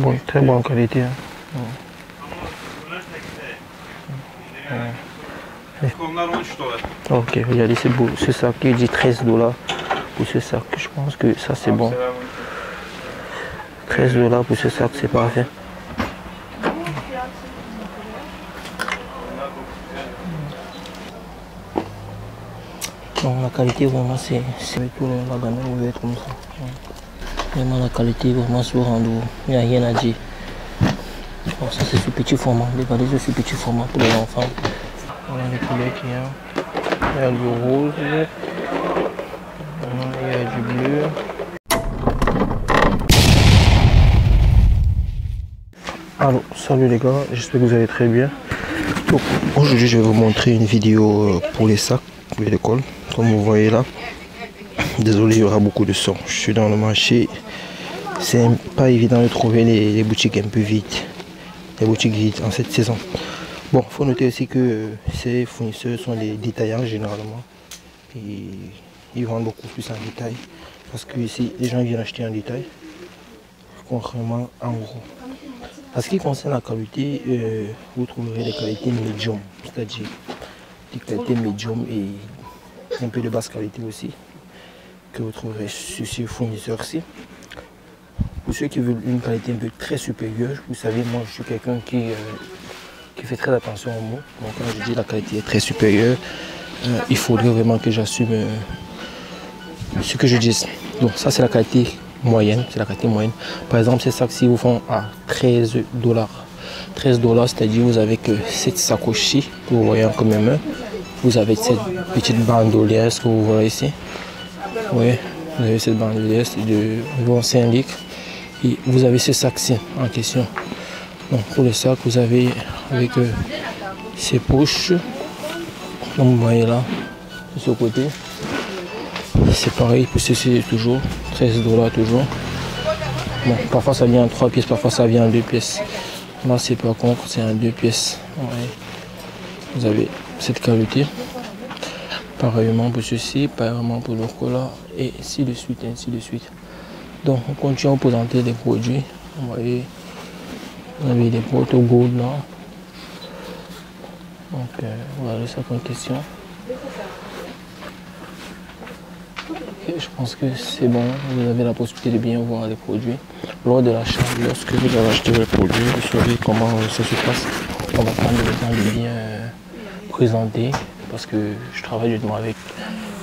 Bon, très bonne qualité. Hein. Ok, regardez, c'est beau. Ce sac qui dit $13 pour ce sac. Je pense que ça c'est bon. $13 pour ce sac, c'est parfait. Donc la qualité vraiment c'est tout la gamme ouverte comme ça. Vraiment la qualité vraiment sur rendez-vous. Il n'y a rien à dire. Bon, ça c'est ce petit format. Regardez ce petit format pour les enfants. Voilà les couleurs qu'il y a. Il y a du rose. Il y a du bleu. Alors, salut les gars, j'espère que vous allez très bien. Donc, aujourd'hui, je vais vous montrer une vidéo pour les sacs de l'école. Comme vous voyez là, désolé, il y aura beaucoup de son. Je suis dans le marché. C'est pas évident de trouver les boutiques un peu vides. Les boutiques vides en cette saison. Bon, il faut noter aussi que ces fournisseurs sont des détaillants généralement. Et ils vendent beaucoup plus en détail. Parce que ici, les gens viennent acheter en détail. Contrairement en gros. En ce qui concerne la qualité, vous trouverez des qualités médium, c'est-à-dire des qualités médium et un peu de basse qualité aussi, que vous trouverez sur ce fournisseur-ci. Pour ceux qui veulent une qualité un peu très supérieure, vous savez, moi je suis quelqu'un qui fait très attention aux mots. Donc quand je dis la qualité est très supérieure, il faudrait vraiment que j'assume ce que je dis. Donc ça c'est la qualité moyenne, c'est la qualité moyenne. Par exemple, ces sacs-ci vous font à $13. $13, c'est-à-dire vous avez que cette sacoche-ci que vous voyez en même. Vous avez cette petite bandolière, ce que vous voyez ici. Oui, vous avez cette bandolière de 5 litres. Et vous avez ce sac-ci en question. Donc pour le sac, vous avez avec ces poches, comme vous voyez là, de ce côté. C'est pareil, pour ceci toujours, $13 toujours. Bon, parfois ça vient en 3 pièces, parfois ça vient en 2 pièces. Là c'est par contre, c'est en 2 pièces. Ouais. Vous avez cette qualité. Pareillement pour ceci, pareillement pour le cola, et ainsi de suite, ainsi de suite. Donc on continue à vous présenter des produits. Vous voyez, vous avez des proto gold là. Donc voilà le sac en question. Je pense que c'est bon, vous avez la possibilité de bien voir les produits. Lors de l'achat, lorsque vous avez acheté le produit, vous saurez comment ça se passe. On va prendre le temps de bien présenter, parce que je travaille justement avec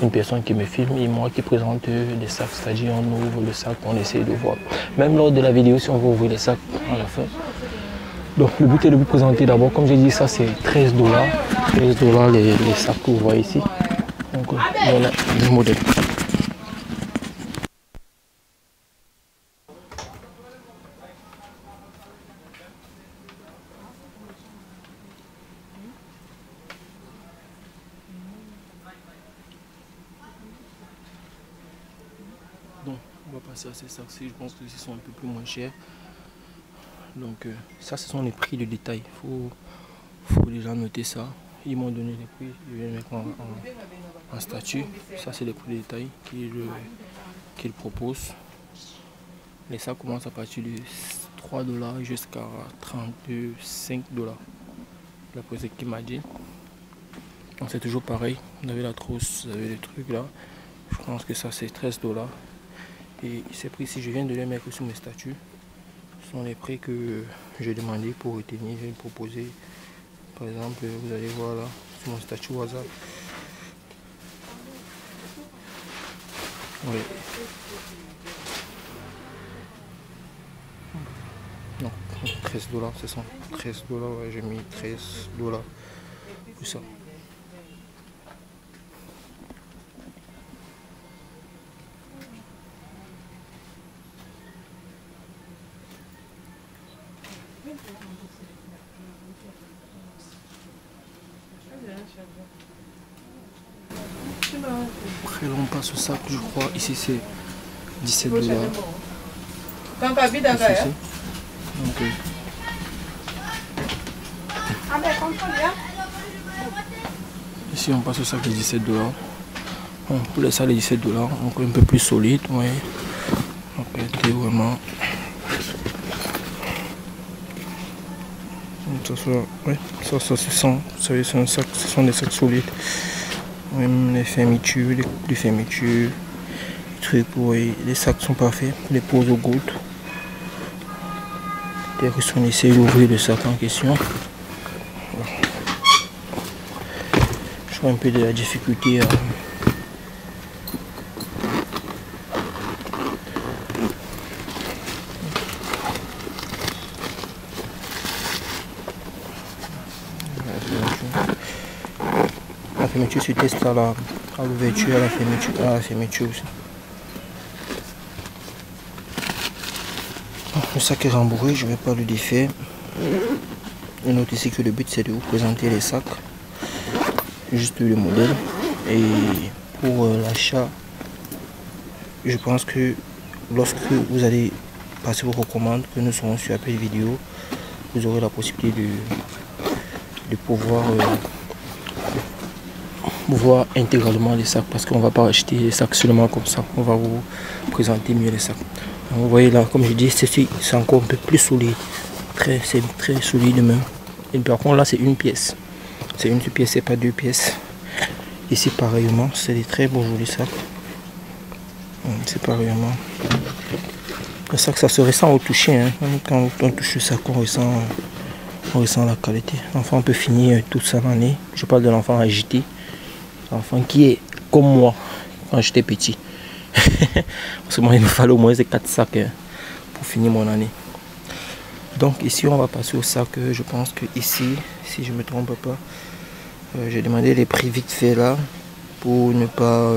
une personne qui me filme et moi qui présente les sacs, c'est-à-dire on ouvre le sac, on essaie de voir. Même lors de la vidéo, si on veut ouvrir les sacs à la fin. Donc le but est de vous présenter d'abord, comme j'ai dit, ça c'est $13. $13 les sacs que vous voyez ici. Donc voilà le modèle. Donc on va passer à ces sacs-ci, je pense que ce sont un peu plus moins chers. Donc ça ce sont les prix de détail, faut déjà noter ça. Ils m'ont donné les prix, je vais mettre en statut. Ça c'est les prix de détail qu'ils proposent. Les sacs commencent à partir de $3 jusqu'à $35. D'après ce qu'il m'a dit. Donc c'est toujours pareil, vous avez la trousse, vous avez les trucs là. Je pense que ça c'est $13. Et ces prix, si je viens de les mettre sur mes statuts, ce sont les prix que j'ai demandé pour retenir. Je vais proposer, par exemple, vous allez voir là, sur mon statut WhatsApp. Oui. Non, $13, ce sont $13, ouais, j'ai mis $13 pour ça. Après on passe au sac, je crois, ici c'est $17. Ici on passe au sac de $17. Bon, pour les sacs de $17, donc un peu plus solide, ouais. Donc c'est vraiment Ça se sent. C'est un sac, ce sont des sacs solides. Même les fermetures, les fermetures, les trucs pour les sacs sont parfaits. Les poses aux gouttes. Dès qu'on essaie d'ouvrir le sac en question. Je vois un peu de la difficulté à... La fermeture se teste à l'ouverture, à la fermeture aussi. Le sac est rembourré, je ne vais pas le défaire. Je note ici que le but c'est de vous présenter les sacs, juste le modèle. Et pour l'achat, je pense que lorsque vous allez passer vos commandes, que nous serons sur Apple Vidéo, vous aurez la possibilité de pouvoir voir intégralement les sacs, parce qu'on ne va pas acheter les sacs seulement comme ça, on va vous présenter mieux les sacs. Donc, vous voyez là, comme je dis, c'est encore un peu plus solide, c'est très solide même. Et par contre là c'est une pièce, c'est pas deux pièces. Ici pareillement, c'est des très beaux jolis sacs. C'est pareillement. Le sac ça se ressent au toucher, hein. Quand on touche le sac on ressent la qualité. L'enfant peut finir toute sa année. Je parle de l'enfant agité. L'enfant qui est comme moi quand j'étais petit. Parce que moi il me fallait au moins 4 sacs pour finir mon année. Donc ici on va passer au sac. Je pense que ici, si je me trompe pas, j'ai demandé les prix vite fait là pour ne pas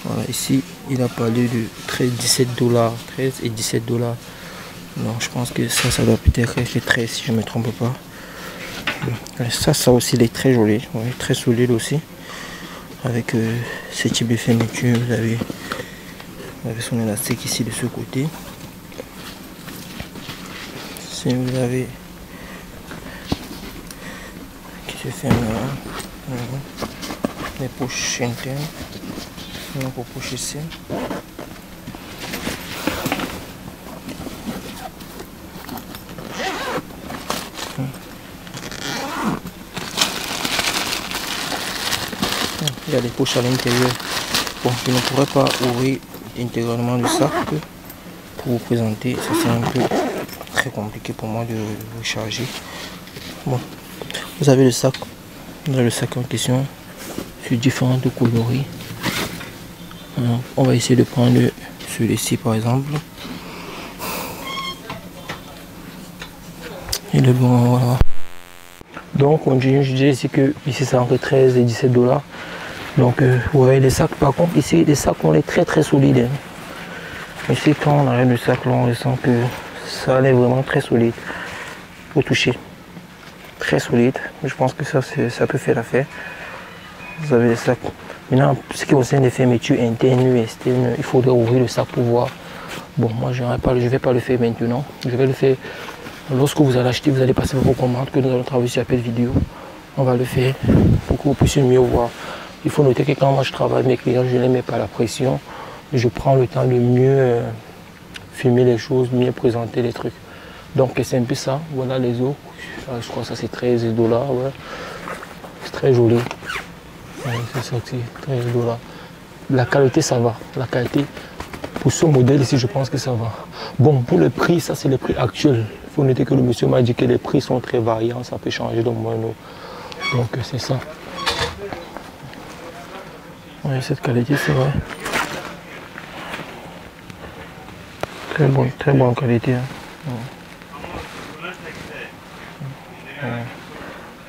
voilà, ici il a parlé de 17 $, 13 et 17 $. Non, je pense que ça doit peut-être être 13 si je me trompe pas. Ça aussi il est très joli, ouais, très solide aussi. Avec ce type de fermeture, vous avez son élastique ici de ce côté. Si vous avez qui se ferme là, les poches internes, pour poche ici. Il y a des poches à l'intérieur. Bon, je ne pourrais pas ouvrir intégralement le sac pour vous présenter. Ça c'est un peu très compliqué pour moi de recharger. Bon, vous avez le sac. Vous avez le sac en question sur différentes coloris. Alors, on va essayer de prendre celui-ci par exemple. Et le bon, voilà. Donc on dit, je disais ici que ici c'est entre 13 et 17 $. Donc vous voyez les sacs, par contre ici les sacs on est très solides. Hein. Ici quand on arrête le sac là on ressent que ça est vraiment très solide. Au toucher. Très solide. Je pense que ça peut faire l'affaire. Vous avez les sacs. Maintenant, ce qui concerne les fermetures internes et externes, il faudrait ouvrir le sac pour voir. Bon, moi je ne vais pas le faire maintenant. Je vais le faire lorsque vous allez acheter, vous allez passer vos commandes, que nous allons travailler sur Apple Vidéo. On va le faire pour que vous puissiez mieux voir. Il faut noter que quand moi je travaille avec mes clients, je ne les mets pas la pression. Je prends le temps de mieux filmer les choses, mieux présenter les trucs. Donc c'est un peu ça. Voilà les os. Je crois que ça c'est 13 $. Ouais. C'est très joli. Ouais, c'est ça aussi, 13 $. La qualité ça va. La qualité pour ce modèle ici je pense que ça va. Bon pour le prix, ça c'est le prix actuel. Il faut noter que le monsieur m'a dit que les prix sont très variants, ça peut changer d'un mois à l'autre. Donc c'est ça. Oui, cette qualité c'est vrai. Très bonne qualité. Hein.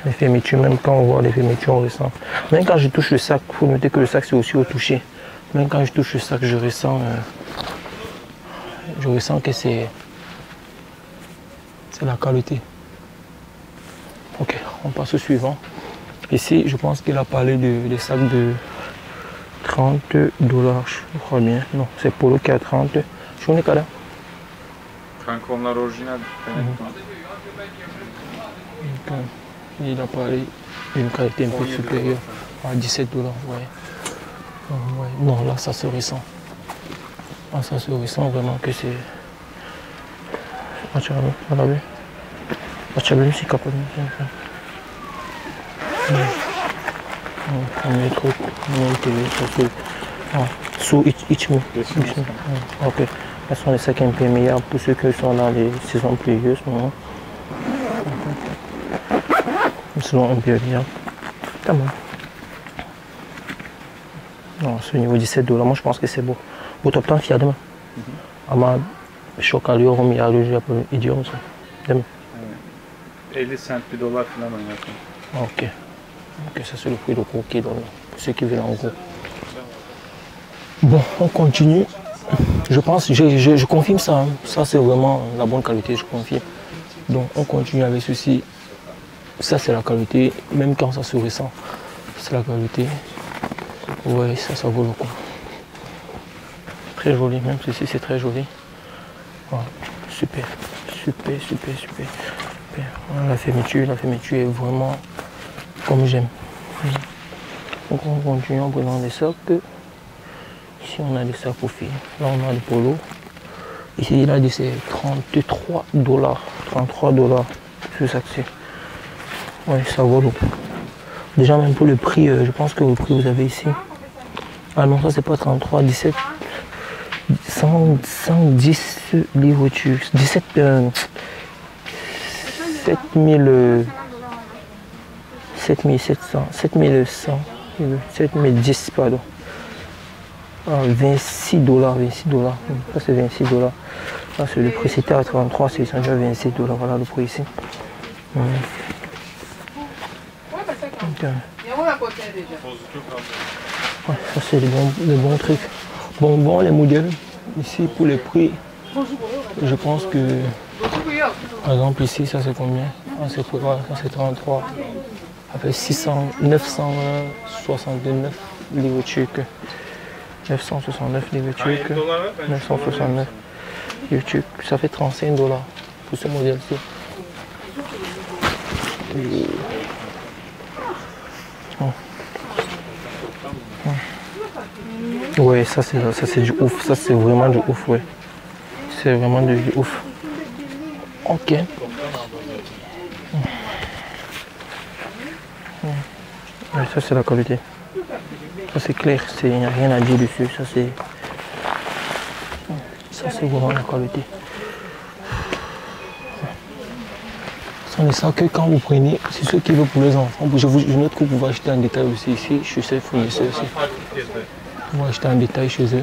Les fermetures, même quand on voit les fermetures, on ressent. Même quand je touche le sac, il faut noter que le sac c'est aussi au toucher. Même quand je touche le sac, je ressens que c'est la qualité. Ok, on passe au suivant. Ici, je pense qu'il a parlé des sacs de 30 $, je crois bien. Non, c'est Polo qui est à 30. Je connais pas là. Onlar orijinal. Il a parlé d'une qualité un peu supérieure à 17 $. Ouais. Ouais. Non, là ça se ressent. Là, ça se ressent vraiment que c'est si capable. Ok. Elles sont les sacs imperméables pour ceux qui sont dans les saisons pluvieuses. Selon imperméables. Non, c'est au niveau 17 $. Moi je pense que c'est beau. Au top temps, il y a demain. Ama şok alıyorum ya rüzgar yapıyorum. Ediyor musun? Değil mi? Evet. 50 cent $1 falan oynatın. Ok. Ok, ça c'est le prix de gros qui donne. Pour ceux qui veulent en gros. Bon, on continue. Je pense, je confirme ça. Hein. Ça c'est vraiment la bonne qualité, je confirme. Donc on continue avec ceci. Ça c'est la qualité, même quand ça se ressent. C'est la qualité. Ouais, ça vaut le coup. Très joli, même ceci c'est très joli. Voilà. Super. La fermeture est vraiment comme j'aime. Donc on continue en prenant des sacs. Ici on a des sacs pour filles. Là on a des polos. Ici il a dit c'est 33 $. 33 $ ce sac-ci. Oui, ça vaut le coup. Déjà même pour le prix, je pense que le prix vous avez ici. Ah non, ça c'est pas 33, 17. 110 livres turcs. 17 7010 pardon. 26 $. Ça c'est 26 $. Là c'est le prix, c'était à 33, c'est déjà 26 $. Voilà le prix ici. Ouais, ça c'est les bons trucs. Bon, les modèles. Ici pour les prix, je pense que par exemple ici ça c'est combien? Ça c'est 33. Avec 969 livres turcs. 969 livres turcs. 969 livres turcs. Ça fait 35 $ pour ce modèle-ci. Ouais, ça c'est du ouf, ça c'est vraiment du ouf, ouais. C'est vraiment du ouf. Ok. Ouais, ça c'est la qualité. Ça c'est clair, il n'y a rien à dire dessus, ça c'est vraiment la qualité. Ce sont les sacs que quand vous prenez, c'est ceux qui veulent pour les enfants. Je note que vous pouvez acheter en détail aussi ici, je sais fournisseur aussi. On va acheter en détail chez eux.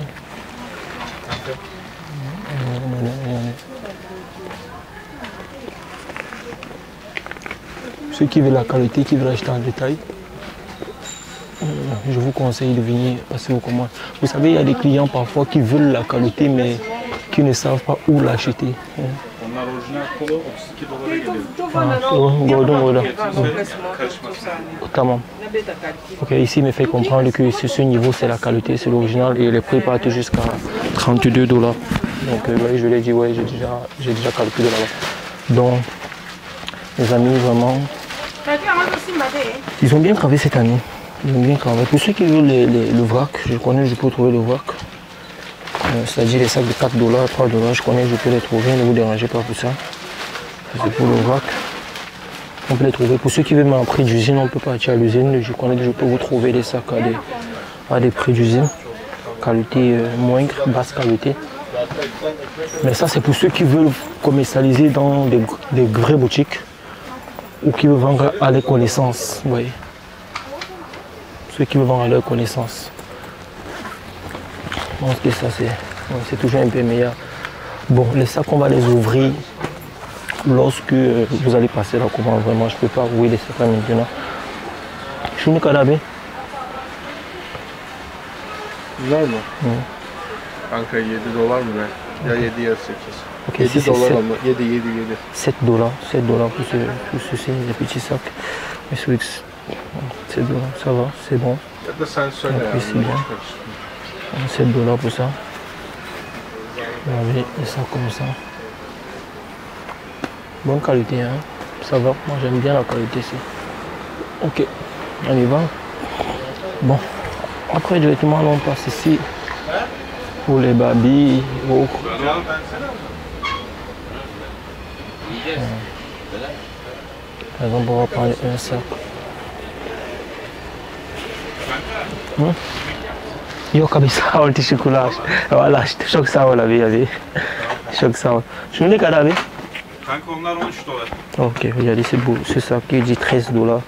Ceux qui veulent la qualité, qui veulent acheter en détail, je vous conseille de venir passer vos commandes. Vous savez, il y a des clients parfois qui veulent la qualité mais qui ne savent pas où l'acheter. Tamam. Ok, ici il me fait comprendre que ce niveau c'est la qualité, c'est l'original et les prix partent jusqu'à 32 $. Donc ouais, je l'ai dit, ouais, j'ai déjà calculé là-bas. Donc les amis, vraiment, ils ont bien travaillé cette année. Ils ont bien travaillé. Pour ceux qui veulent le vrac, je connais, je peux trouver le vrac. C'est-à-dire les sacs de 4 $, 3 $, je connais, je peux les trouver, ne vous dérangez pas pour ça. C'est pour le vrac. On peut les trouver. Pour ceux qui veulent un prix d'usine, on ne peut pas acheter à l'usine. Je connais, je peux vous trouver des sacs à des prix d'usine. Qualité moindre, basse qualité. Mais ça, c'est pour ceux qui veulent commercialiser dans des vraies boutiques ou qui veulent vendre à leur connaissance. Vous voyez. Ceux qui veulent vendre à leur connaissance. Je pense que ça, c'est toujours un peu meilleur. Bon, les sacs, on va les ouvrir lorsque vous allez passer la commande. Vraiment, je ne peux pas ouvrir les sacs maintenant. Je suis kadabé. Güzel mi? Kanka 7 $ mı ver? Ya 7 ya 8. Okay, 7 $ ama 7 7 7 $. 7 $ pour ceci, les petits sacs. Mais celui 7 $, ça va, c'est bon. Ya da sen söyle Puis c'est bien. 7 $ pour ça. Vous avez des sacs comme ça. Bonne qualité, hein. Ça va. Moi j'aime bien la qualité ici. Ok, on y va. Bon, après directement on passe ici pour les babis. Par exemple, on va prendre un sac. Yok abi sağ ol, teşekkürler. Valla çok sağ ol abi. Çok sağ ol. Şunu ne kadar abi? Kanka onlar 13 dolar. Ok, regardez, c'est beau. Ce sac qui dit 13 $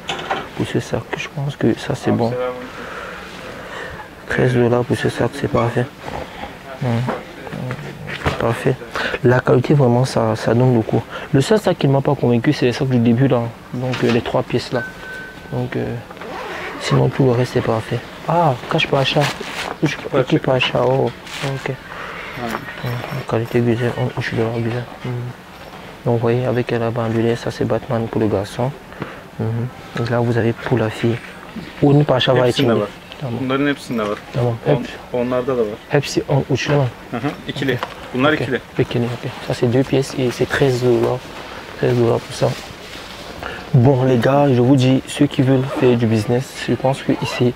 pour ce sac. Je pense que ça c'est bon. 13 $ pour ce sac, c'est parfait. Parfait. La qualité, vraiment, ça donne beaucoup. Le seul sac qui ne m'a pas convaincu, c'est les sacs du début là. Donc les 3 pièces là. Donc sinon tout le reste est parfait. Ah, cache pas achat. Équipe achat. Oh, ok. Qualité güzel, 13 $ güzel. Donc vous voyez, avec la bandoulière, ça c'est Batman pour le garçon. Et là vous avez pour la fille. Onun parça var içinde. Tamam. Bunların hepsinde var. Tamam. Onlarda da var. Hepsi uçlu mu? İkili. Bunlar Okay. ikili. Ikili, ok. Ça c'est 2 pièces et c'est 13 $. 13 $ pour ça. Bon les gars, je vous dis, ceux qui veulent faire du business, je pense que ici,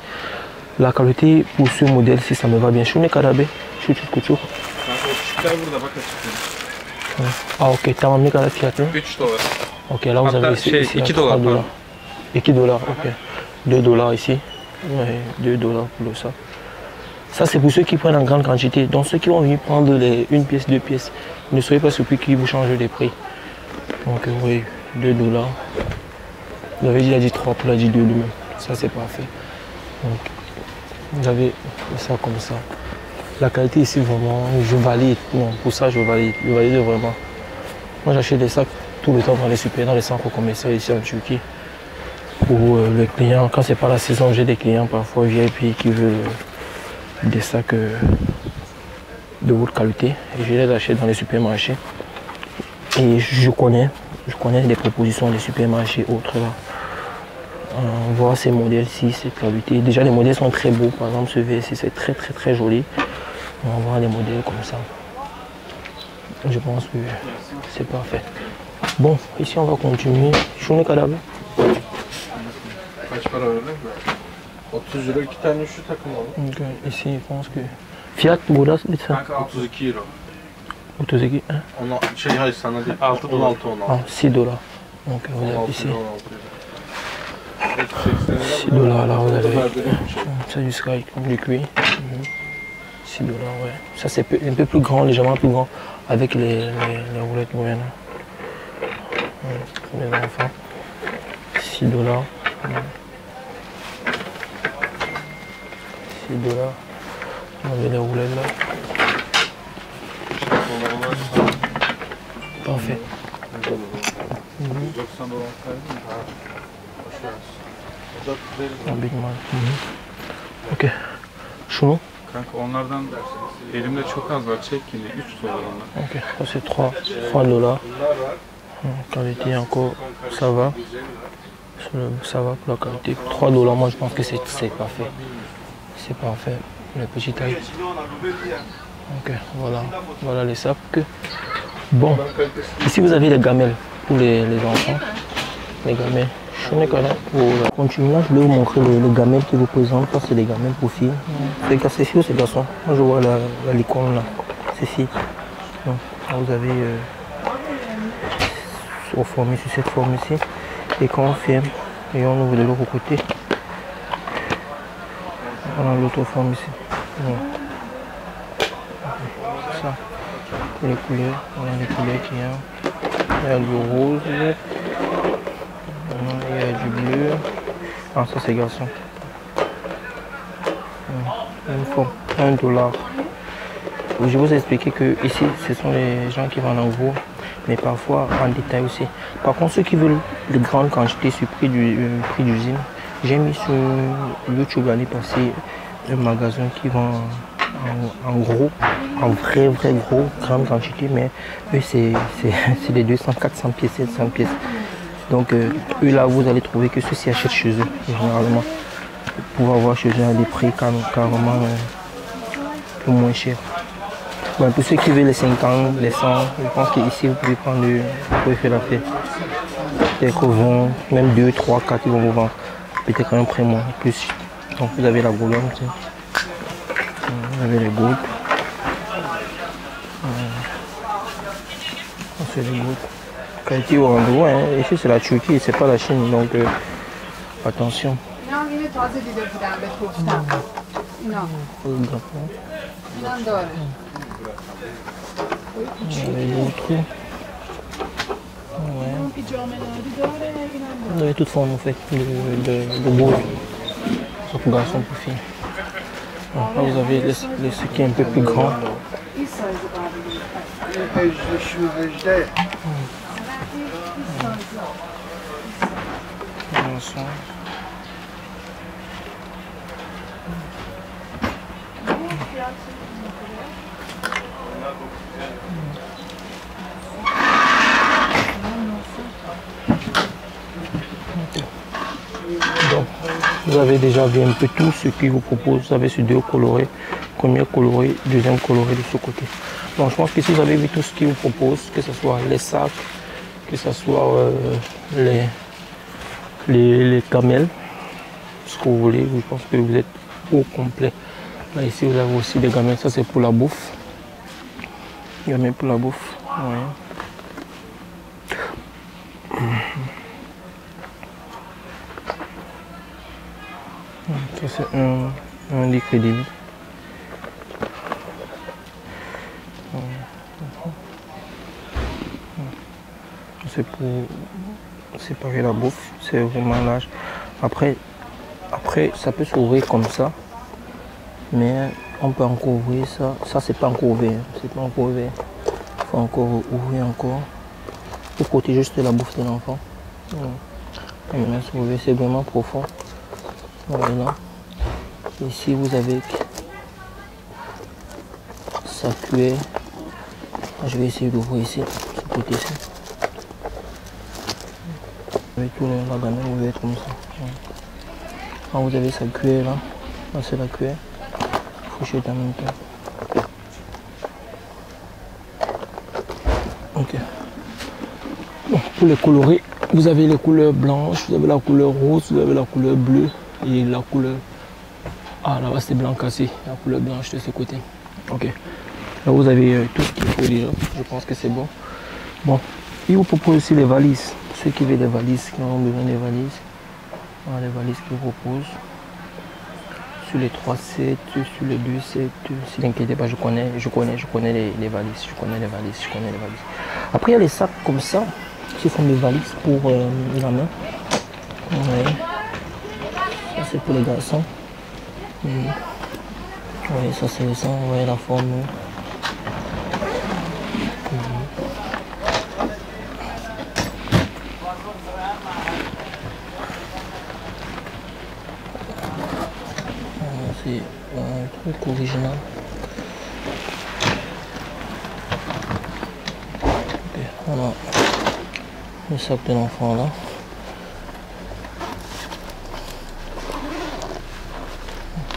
la qualité pour ce modèle-ci, ça me va bien. Je suis né karabe, je suis kutu. Burada bak açık. Ah ok, tamam ne kadar fiyatı? 3 dolar. Ok, là vous Hatta avez ici, şey, ici, 2 3 dolar, $. pardon. 2 $, ok. 2 $ ici. Ouais, 2 $ pour le sac. Ça c'est pour ceux qui prennent en grande quantité. Donc ceux qui vont venir prendre une pièce, 2 pièces, ne soyez pas surpris qu'ils vous changent les prix. Donc oui, 2 $. Vous avez déjà dit 3, pour la dit 2 lui-même. Ça c'est parfait. Donc vous avez ça comme ça. La qualité ici vraiment, je valide. Non, pour ça je valide. Je valide vraiment. Moi j'achète des sacs tout le temps dans les super, dans les centres commerciaux ici en Turquie. Pour les clients, quand c'est pas la saison, j'ai des clients parfois VIP qui veulent des sacs de haute qualité. Et je les achète dans les supermarchés. Et je connais des propositions des supermarchés autres là. Voir ces modèles-ci, cette qualité. Déjà les modèles sont très beaux. Par exemple ce VS c'est très joli. On va voir des modèles comme ça. Je pense que c'est parfait. Bon, ici on va continuer. Şunu kadar abi? Kaç para verdin mi? 30 euro 2 tane şu takım aldım. Donc, ici je pense que... Fiyat burada lütfen. Kanka 32 euro. 32. Hein? Hayır sana değil. 16 16 16. Ah, 6 $. Donc vous avez 16 ici 6 16 $ là, vous avez. Ça du sky comme du cuir. 6 $, ouais. Ça c'est un peu plus grand, légèrement plus grand, avec les roulettes moyennes. Pour les enfants. 6 $. 6 $. On avait les roulettes là. Parfait. 90 dolar saydım. Un Big Man. Ok. Şunu. Kanka onlardan elimde çok az var. Çek yine 3 dolar onlar. Ok. Ça c'est 3 $. Qualité encore, ça va. Ça va pour la qualité. 3 $, moi je pense que c'est parfait. C'est parfait. Les petites tailles. Ok, voilà les sacs. Bon, ici vous avez les gamelles pour les enfants. Les gamelles. Je n'ai qu'à là pour continuer. Là, je vais vous montrer les gamelles qui vous présentent. Ça, c'est les gamelles pour filles. C'est filles ou c'est garçons? Moi, je vois la licorne là. C'est filles. Donc, là, vous avez formé sur cette forme ici. Et quand on ferme, et on ouvre de l'autre côté. On a l'autre forme ici. Donc, ça. Les couleurs, on a les couleurs qu'il y a. Il y a du rose. Il y a du bleu. Ah, ça c'est garçon. Une forme, 1 $. Je vous ai expliqué que ici, ce sont les gens qui vendent en gros, mais parfois en détail aussi. Par contre, ceux qui veulent de grandes quantités sur prix d'usine, j'ai mis sur YouTube l'année passée un magasin qui vend en gros, en vrai gros, grande quantité, mais eux c'est des 200, 400 pièces, 700 pièces. Donc eux là vous allez trouver que ceux-ci achètent chez eux généralement pour avoir chez eux à des prix carrément peu moins cher. Bon, pour ceux qui veulent les 50, les 100, je pense qu'ici vous pouvez prendre, vous pouvez faire l'affaire. Peut-être qu'ils vont, même 2, 3, 4 ils vont vous vendre. Peut-être un prix moins plus. Donc vous avez la Boulogne, vous avez les groupes. C'est les groupes. Qualité au rendez-vous, hein. Ici c'est la Turquie, c'est pas la Chine, donc attention. İnan yine taze dide giden ve tofta. İnan. İnan doğru. Ouais. Vous avez toute forme en fait de boule. Sauf pour garçon pour fille. Là vous avez ce qui est un peu plus grand. Donc, vous avez déjà vu un peu tout ce qu'il vous propose. Vous avez ces deux colorés. Premier coloré, deuxième coloré de ce côté. Donc je pense que si vous avez vu tout ce qu'il vous propose, que ce soit les sacs, que ce soit les camels, ce que vous voulez, je pense que vous êtes au complet. Là ici vous avez aussi des gamelles, ça c'est pour la bouffe. Gamelles pour la bouffe. Ouais. Ça c'est un litre et demi. C'est pour séparer la bouffe, c'est vraiment large. Après ça peut s'ouvrir comme ça, mais on peut encore ouvrir ça. Ça c'est pas encore ouvert, c'est pas encore ouvert. Il faut encore ouvrir encore pour protéger juste la bouffe de l'enfant. C'est vraiment profond. Voilà. Ici vous avez sa cuillère. Je vais essayer d'ouvrir ici, ce côté-ci. Avec tout la gamelle, vous voyez comme ça. Quand vous avez sa cuillère là, là c'est la cuillère. Il faut jeter en même temps. Ok. Bon, pour les coloris, vous avez les couleurs blanches, vous avez la couleur rose, vous avez la couleur bleue et la couleur. Ah là-bas c'est blanc cassé, la couleur blanche de ce côté. Ok. Là vous avez tout ce qu'il faut déjà. Je pense que c'est bon. Bon, il vous propose aussi les valises. Ceux qui veulent des valises, qui ont besoin des valises. Voilà les valises qu'ils vous proposent. Sur les 3-7, sur les 2-7. Si n'inquiétez pas, je connais les valises. Je connais les valises. Après il y a les sacs comme ça, qui font des valises pour la main. Ouais. Ça c'est pour les garçons. Oui, ça c'est ça, vous voyez la forme. C'est un truc original. Okay, on a le sac de l'enfant là.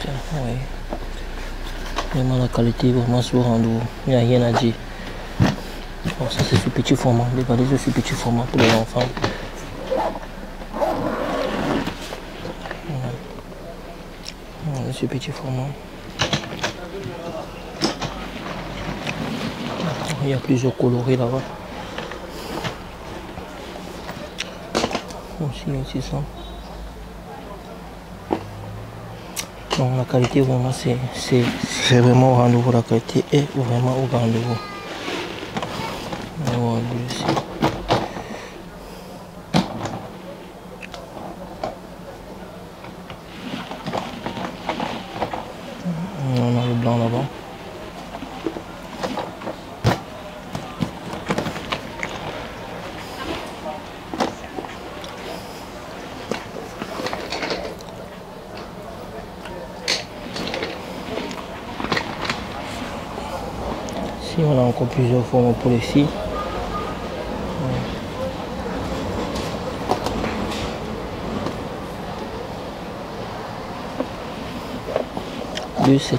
Tiens, oui. Vraiment la qualité vraiment sur rendez-vous. Il n'y a rien à dire. Bon, ça c'est ce petit format. Les valises de ce petit format pour les enfants. Ce petit format. Il y a plusieurs colorés là-bas. Aussi ça. Donc la qualité vraiment c'est vraiment au rendez-vous. La qualité est vraiment au rendez-vous. On a le blanc là-bas. Ici on a encore plusieurs formes pour les filles. Deux sets.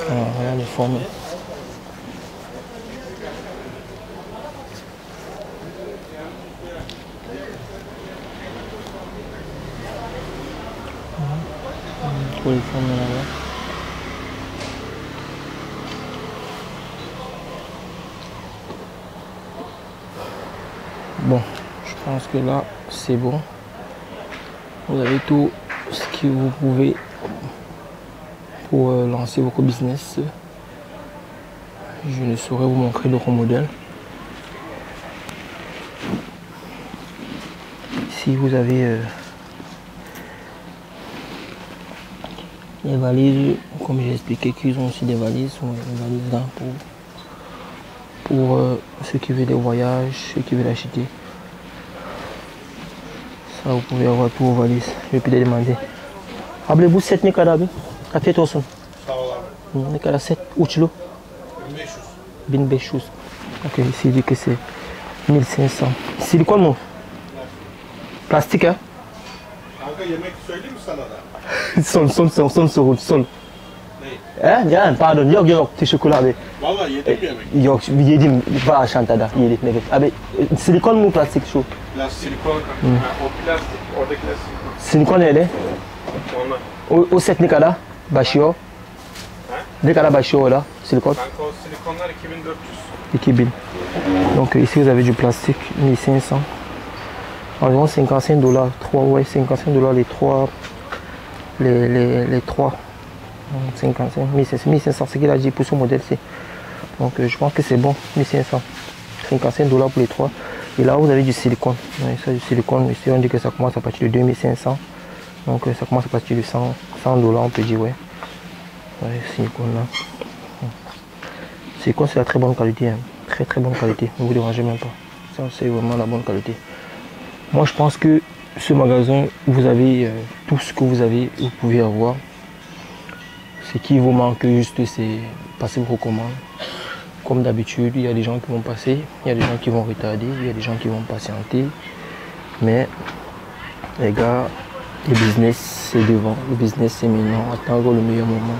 Voilà les formes. Pour les formes là-bas. bon, je pense que là c'est bon. Vous avez tout ce que vous pouvez pour lancer votre business. Je ne saurais vous montrer d'autres modèles. Ici vous avez les valises, comme j'ai expliqué qu'ils ont aussi des valises, des valises là pour ceux qui veulent des voyages, ceux qui veulent acheter. Ça vous pouvez avoir tous vos valises. Je vais peut-être demander. Rappelez-vous 7 Nekada, à fait toi son. Nekada 7, Uchilo. 1500. Ok, ici il dit que c'est 1500. Silicone mon. Plastique hein. Son. Ya pardon yok teşekkür abi. Vallahi yedim yemek. Yok yedim var çantada yedim evet. Abi silikon mu plastik şu? Silikon kanka. O plastik, oradakiler silikon. Silikon öyle. Onlar. O set ne kadar başlıyor? Ne kadar başlıyor là silikon? Kanka o silikonlar 2400. 2000. Donc ici vous avez du plastique 1500. Environ 55 $. 3 ouais 55 $ les trois. Les trois. 55, 1500, c'est qu'il a dit pour ce modèle-ci. Donc je pense que c'est bon, 1500. 55 $ pour les trois. Et là vous avez du silicone. Ouais, ça du silicone, ici on dit que ça commence à partir de 2500. Donc ça commence à partir de 100 $, on peut dire, ouais. Ouais, silicone là. Silicone c'est la très bonne qualité, hein. Très bonne qualité, ne vous dérangez même pas. Ça c'est vraiment la bonne qualité. Moi je pense que ce magasin, vous avez tout ce que vous pouvez avoir. Ce qui vous manque juste, c'est passer vos commandes. Comme d'habitude, il y a des gens qui vont passer, il y a des gens qui vont retarder, il y a des gens qui vont patienter. Mais les gars, le business c'est devant, le business c'est maintenant, attendre le meilleur moment.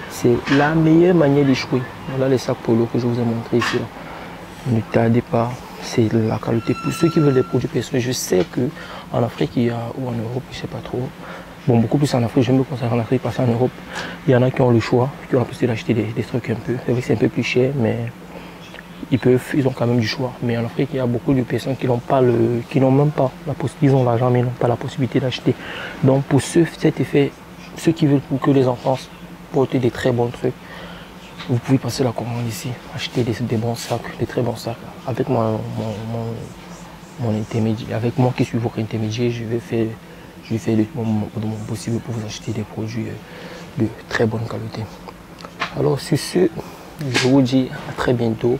C'est la meilleure manière d'échouer. Voilà les sacs polo que je vous ai montré ici. Là. Ne tardez pas, c'est la qualité. Pour ceux qui veulent des produits personnels, je sais qu'en Afrique il y a, ou en Europe, je ne sais pas trop. Bon, beaucoup plus en Afrique, je me conseille en Afrique parce qu'en Europe, il y en a qui ont le choix, qui ont la possibilité d'acheter des trucs un peu. C'est vrai que c'est un peu plus cher, mais ils ont quand même du choix. Mais en Afrique, il y a beaucoup de personnes qui n'ont même pas la possibilité, ils ont l'argent, mais ils n'ont pas la possibilité d'acheter. Donc pour cet effet, ceux qui veulent que les enfants portent des très bons trucs, vous pouvez passer la commande ici, acheter des bons sacs, des très bons sacs. Avec mon intermédiaire, avec moi qui suis votre intermédiaire, je vais faire mon possible pour vous acheter des produits de très bonne qualité. Alors sur ce, je vous dis à très bientôt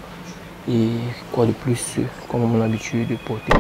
et quoi de plus, comme on a l'habitude de porter.